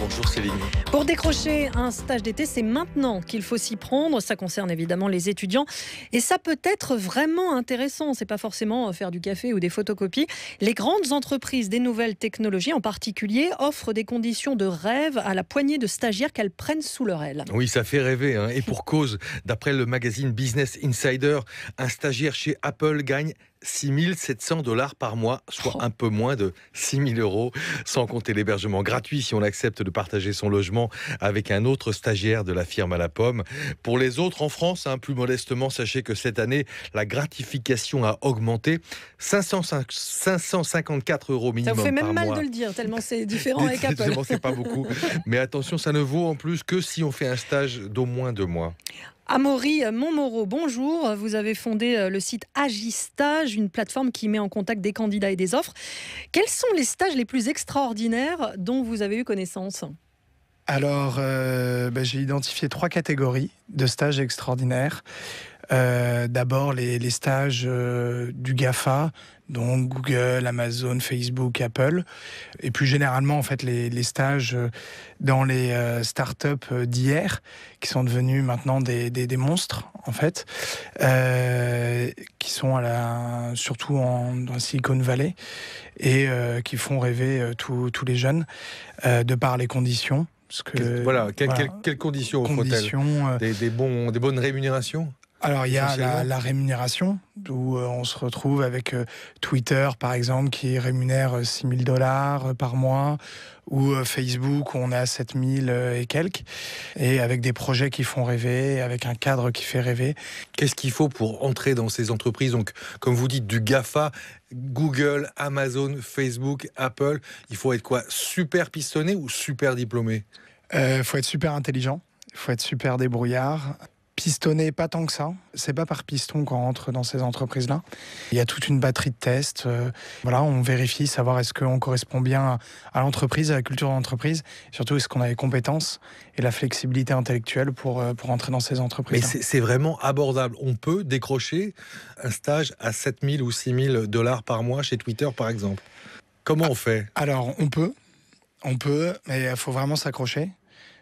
Bonjour Céline. Pour décrocher un stage d'été, c'est maintenant qu'il faut s'y prendre. Ça concerne évidemment les étudiants et ça peut être vraiment intéressant. C'est pas forcément faire du café ou des photocopies. Les grandes entreprises des nouvelles technologies en particulier offrent des conditions de rêve à la poignée de stagiaires qu'elles prennent sous leur aile. Oui, ça fait rêver, hein. Et pour cause, d'après le magazine Business Insider, un stagiaire chez Apple gagne 6 700 $ par mois, soit un peu moins de 6 000 €, sans compter l'hébergement gratuit si on accepte de partager son logement avec un autre stagiaire de la firme à la pomme. Pour les autres en France, plus modestement, sachez que cette année, la gratification a augmenté. 554 € minimum par mois. Ça vous fait même mal de le dire, tellement c'est différent avec Apple. C'est pas beaucoup. Mais attention, ça ne vaut en plus que si on fait un stage d'au moins 2 mois. Amaury Montmoreau, bonjour. Vous avez fondé le site Agistage, une plateforme qui met en contact des candidats et des offres. Quels sont les stages les plus extraordinaires dont vous avez eu connaissance ? Alors, j'ai identifié 3 catégories de stages extraordinaires. D'abord, les stages du GAFA, donc Google, Amazon, Facebook, Apple. Et plus généralement, en fait, les stages dans les startups d'hier, qui sont devenus maintenant des monstres, en fait, qui sont surtout dans la Silicon Valley, et qui font rêver tous les jeunes, de par les conditions. Quelles conditions offrent-elles ? Des bonnes rémunérations ? Alors, il y a la rémunération, où on se retrouve avec Twitter, par exemple, qui rémunère 6 000 $ par mois, ou Facebook, où on est à 7 000 et quelques, et avec des projets qui font rêver, avec un cadre qui fait rêver. Qu'est-ce qu'il faut pour entrer dans ces entreprises ? Donc, comme vous dites, du GAFA, Google, Amazon, Facebook, Apple, il faut être quoi ? Super pistonné ou super diplômé ? Faut être super intelligent, il faut être super débrouillard. Pistonné, pas tant que ça. C'est pas par piston qu'on rentre dans ces entreprises-là. Il y a toute une batterie de tests. On vérifie, savoir est-ce qu'on correspond bien à l'entreprise, à la culture de l'entreprise. Surtout, est-ce qu'on a les compétences et la flexibilité intellectuelle pour entrer dans ces entreprises. Mais c'est vraiment abordable. On peut décrocher un stage à 7 000 ou 6 000 $ par mois chez Twitter, par exemple. Comment on fait ? Alors, on peut, mais il faut vraiment s'accrocher.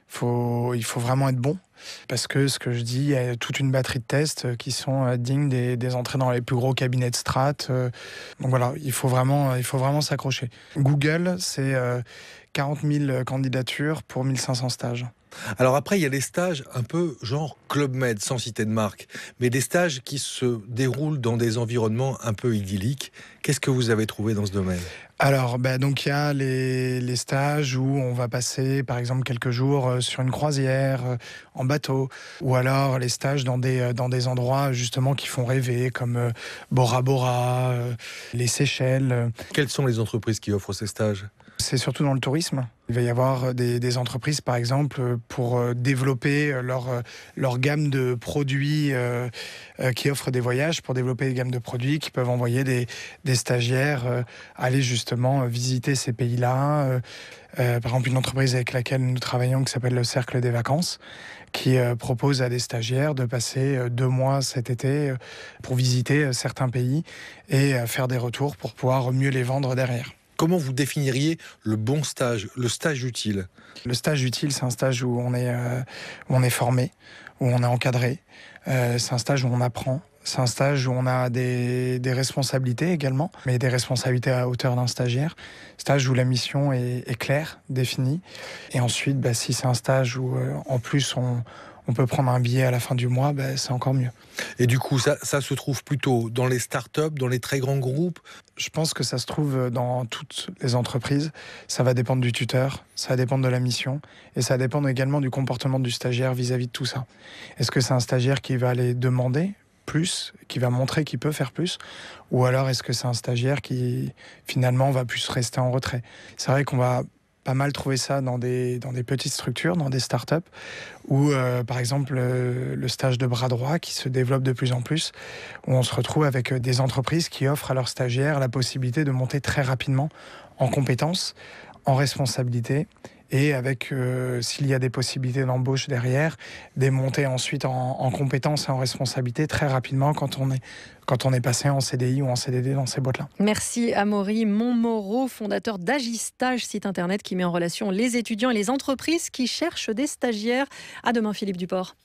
Il faut vraiment être bon, parce que ce que je dis, il y a toute une batterie de tests qui sont dignes des entrées dans les plus gros cabinets de strat. Donc voilà, il faut vraiment s'accrocher. Google, c'est 40 000 candidatures pour 1500 stages. Alors après, il y a des stages un peu genre Club Med, sans citer de marque, mais des stages qui se déroulent dans des environnements un peu idylliques. Qu'est-ce que vous avez trouvé dans ce domaine ? Alors, donc il y a les stages où on va passer, par exemple, quelques jours sur une croisière, en bateau, ou alors les stages dans des endroits justement qui font rêver, comme Bora Bora, les Seychelles. Quelles sont les entreprises qui offrent ces stages ? C'est surtout dans le tourisme. Il va y avoir des entreprises, par exemple, pour développer leur gamme de produits qui offrent des voyages, pour développer des gammes de produits qui peuvent envoyer des stagiaires aller justement visiter ces pays-là. Par exemple, une entreprise avec laquelle nous travaillons qui s'appelle le Cercle des Vacances, qui propose à des stagiaires de passer 2 mois cet été pour visiter certains pays et faire des retours pour pouvoir mieux les vendre derrière. Comment vous définiriez le bon stage, le stage utile ? Le stage utile, c'est un stage où on est formé, où on est encadré. C'est un stage où on apprend. C'est un stage où on a des responsabilités également, mais des responsabilités à hauteur d'un stagiaire. Stage où la mission est claire, définie. Et ensuite, si c'est un stage où, en plus, on peut prendre un billet à la fin du mois, c'est encore mieux. Et du coup, ça se trouve plutôt dans les startups, dans les très grands groupes ? Je pense que ça se trouve dans toutes les entreprises. Ça va dépendre du tuteur, ça va dépendre de la mission, et ça va dépendre également du comportement du stagiaire vis-à-vis de tout ça. Est-ce que c'est un stagiaire qui va aller demander plus, qui va montrer qu'il peut faire plus, ou alors est-ce que c'est un stagiaire qui finalement va plus rester en retrait ? C'est vrai qu'on va pas mal trouver ça dans des petites structures, dans des startups, où par exemple le stage de bras droit qui se développe de plus en plus, où on se retrouve avec des entreprises qui offrent à leurs stagiaires la possibilité de monter très rapidement en compétences, en responsabilité et avec, s'il y a des possibilités d'embauche derrière, des montées ensuite en compétences et en responsabilité très rapidement quand on est passé en CDI ou en CDD dans ces boîtes-là. Merci Amaury Montmoreau, fondateur d'Agistage, site internet qui met en relation les étudiants et les entreprises qui cherchent des stagiaires. À demain Philippe Duport.